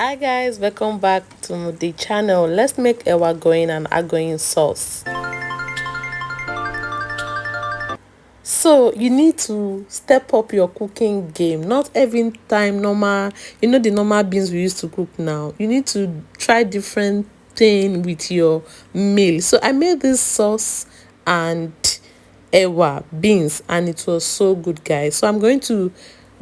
Hi guys, welcome back to the channel. Let's make our Agoyin and Agoyin sauce. So you need to step up your cooking game. Not every time normal, the normal beans we used to cook now. You need to try different thing with your meal. So I made this sauce and ewa beans, and it was so good, guys. So I'm going to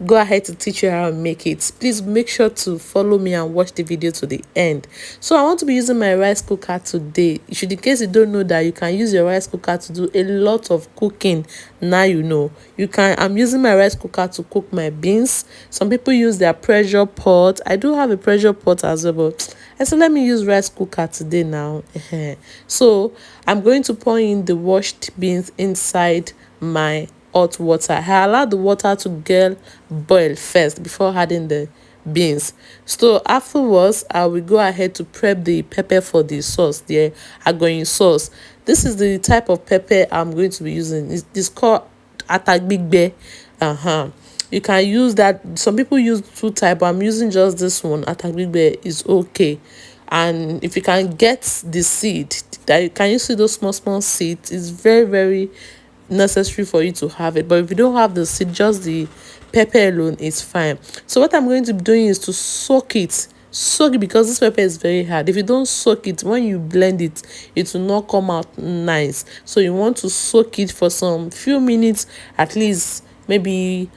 go ahead to teach you how to make it. Please make sure to follow me and watch the video to the end. So I want to be using my rice cooker today. In case you don't know that you can use your rice cooker to do a lot of cooking. Now you know. I'm using my rice cooker to cook my beans. Some people use their pressure pot. I do have a pressure pot as well, but I said let me use rice cooker today now. So I'm going to pour in the washed beans inside my hot water. I allow the water to get boil first before adding the beans. So afterwards, I will go ahead to prep the pepper for the sauce, the Agoyin sauce. This is the type of pepper I'm going to be using. It's called atagbigbe. You can use that. Some people use two type, but I'm using just this one. Atagbigbe is okay. And if you can get the seed, can you see those small seeds? It's very necessary for you to have it. But if you don't have the seed, just the pepper alone is fine. So what I'm going to be doing is to soak it because this pepper is very hard. If you don't soak it, when you blend it, it will not come out nice. So you want to soak it for some few minutes, at least maybe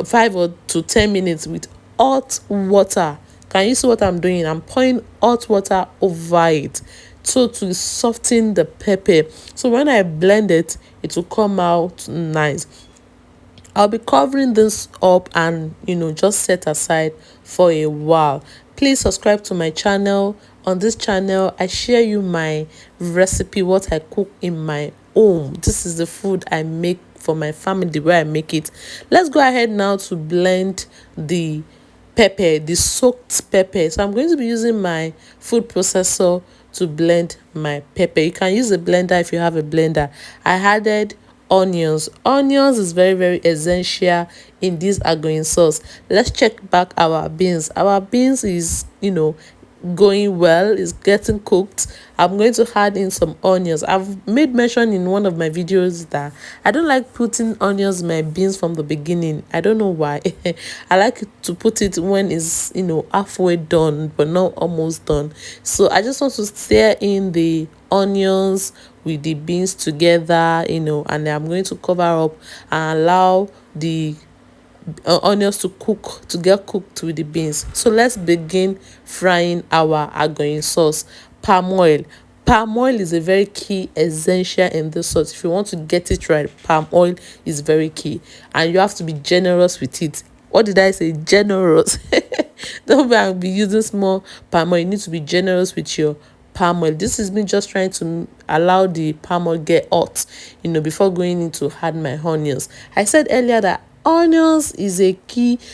5 or to 10 minutes with hot water. Can you see what I'm doing? I'm pouring hot water over it so to soften the pepper. So when I blend it, it will come out nice. I'll be covering this up and just set aside for a while. Please subscribe to my channel. On this channel, I share you my recipe, what I cook in my home. This is the food I make for my family, the way I make it. Let's go ahead now to blend the pepper, the soaked pepper. So I'm going to be using my food processor to blend my pepper. You can use a blender if you have a blender. I added onions. Onions is very essential in this Agoyin sauce. Let's check back our beans. Our beans is going well, is getting cooked. I'm going to add in some onions. I've made mention in one of my videos that I don't like putting onions in my beans from the beginning. I don't know why. I like to put it when it's halfway done but not almost done. So I just want to stir in the onions with the beans together, and I'm going to cover up and allow the onions to get cooked with the beans. So let's begin frying our Agoyin sauce. Palm oil is a very key essential in this sauce. If you want to get it right, palm oil is very key, and you have to be generous with it. What did I say? Generous. Don't be using small palm oil. You need to be generous with your palm oil. This is me just trying to allow the palm oil get hot before going into add my onions. I said earlier that onions is a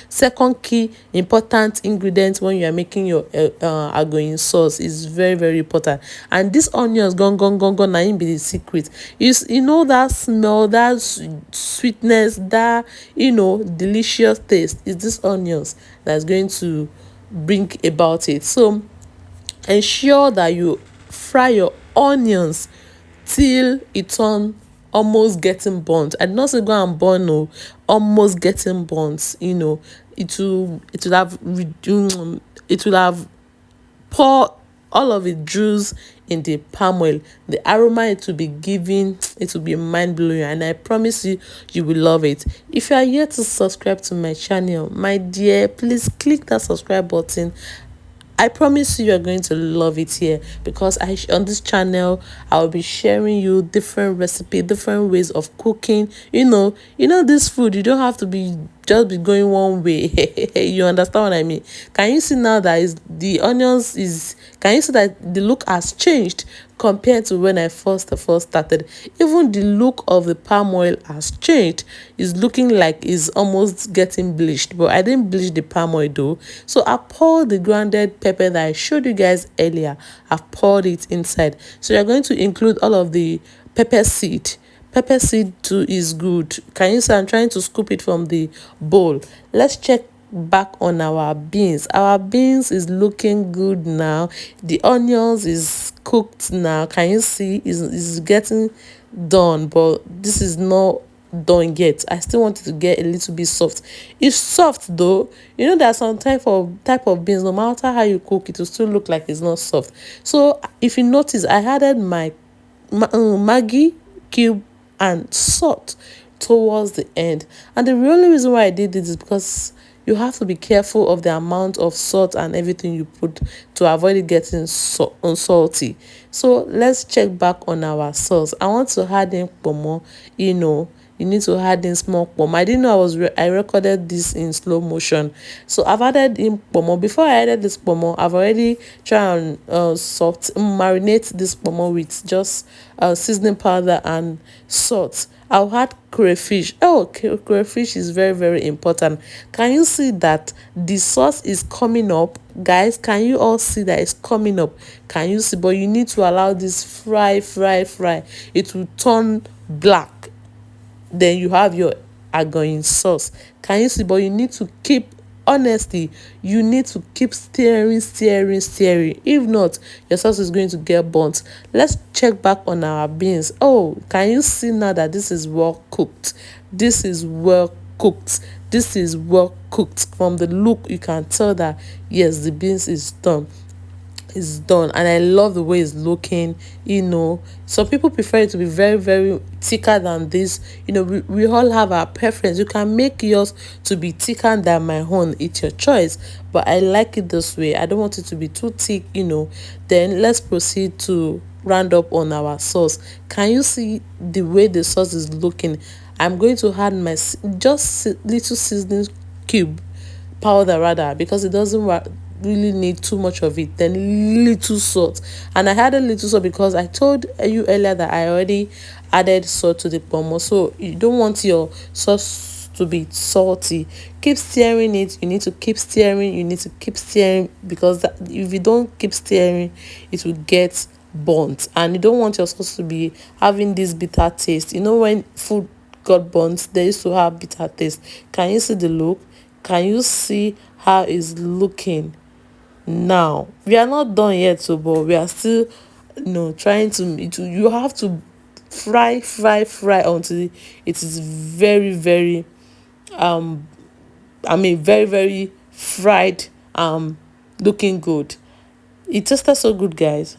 second key important ingredient when you are making your Agoyin sauce. Is very important, and this onions gone na be the secret. You know that smell, that sweetness, that delicious taste is this onions that's going to bring about it. So ensure that you fry your onions till it turn almost getting burnt. I did not say go and burn, no, almost getting burnt. It will have pour all of the juice in the palm oil. The aroma it will be giving, it will be mind-blowing, and I promise you, you will love it. If you are yet to subscribe to my channel, my dear, please click that subscribe button. I promise you are going to love it here, because on this channel I will be sharing you different recipe, different ways of cooking. This food, you don't have to be just be going one way. You understand what I mean? Can you see now that can you see that the look has changed compared to when I first started? Even the look of the palm oil has changed. It's looking like it's almost getting bleached, but I didn't bleach the palm oil though. So I poured the grounded pepper that I showed you guys earlier. I've poured it inside. So you're going to include all of the pepper seed. Pepper seed too is good. Can you see I'm trying to scoop it from the bowl? Let's check back on our beans. Our beans is looking good now. The onions is cooked now. Can you see? Is getting done, but this is not done yet. I still want it to get a little bit soft. It's soft though. You know there's some type of beans, no matter how you cook it will still look like it's not soft. So if you notice, I added my Maggi cube and salt towards the end. And the only reason why I did this is because you have to be careful of the amount of salt and everything you put to avoid it getting salty. So let's check back on our sauce. I want to add in pomo. You need to add in small pomo. I didn't know I recorded this in slow motion. So I've added in pomo. Before I added this pomo, I've already tried and marinate this pomo with just seasoning powder and salt. I'll add crayfish. Oh, crayfish is very, very important. Can you see that the sauce is coming up? Guys, can you all see that it's coming up? Can you see? But you need to allow this fry. It will turn black. Then you have your Agoyin sauce. Can you see? But you need to keep, honestly, you need to keep stirring. If not, your sauce is going to get burnt. Let's check back on our beans. Oh, can you see now that this is well cooked? This is well cooked. This is well cooked. From the look, you can tell that yes, the beans is done, and I love the way it's looking. Some people prefer it to be very, very thicker than this. We all have our preference. You can make yours to be thicker than my own. It's your choice, but I like it this way. I don't want it to be too thick. Then let's proceed to round up on our sauce. Can you see the way the sauce is looking? I'm going to add my just little seasoning cube powder, rather, because it doesn't really need too much of it. Then little salt, and I added little salt because I told you earlier that I already added salt to the pomo, so you don't want your sauce to be salty. Keep stirring it. You need to keep stirring because if you don't keep stirring, it will get burnt, and you don't want your sauce to be having this bitter taste. When food got burnt, they used to have bitter taste. Can you see the look? Can you see how it's looking? Now we are not done yet, so but we are still trying you have to fry until it is very, very very, very fried, looking good. It tasted so good, guys.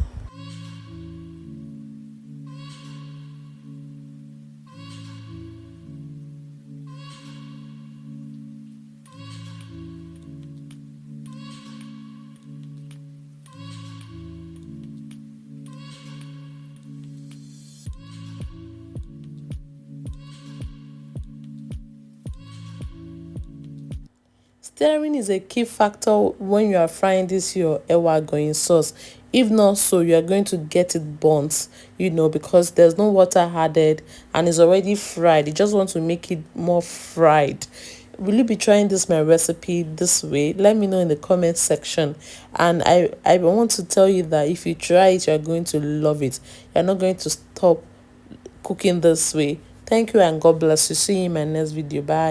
Stirring is a key factor when you are frying this your ewa going sauce. If not so, you are going to get it burnt, because there's no water added and it's already fried. You just want to make it more fried. Will you be trying this my recipe this way? Let me know in the comment section. And I want to tell you that if you try it, you're going to love it. You're not going to stop cooking this way. Thank you and God bless you. See you in my next video. Bye.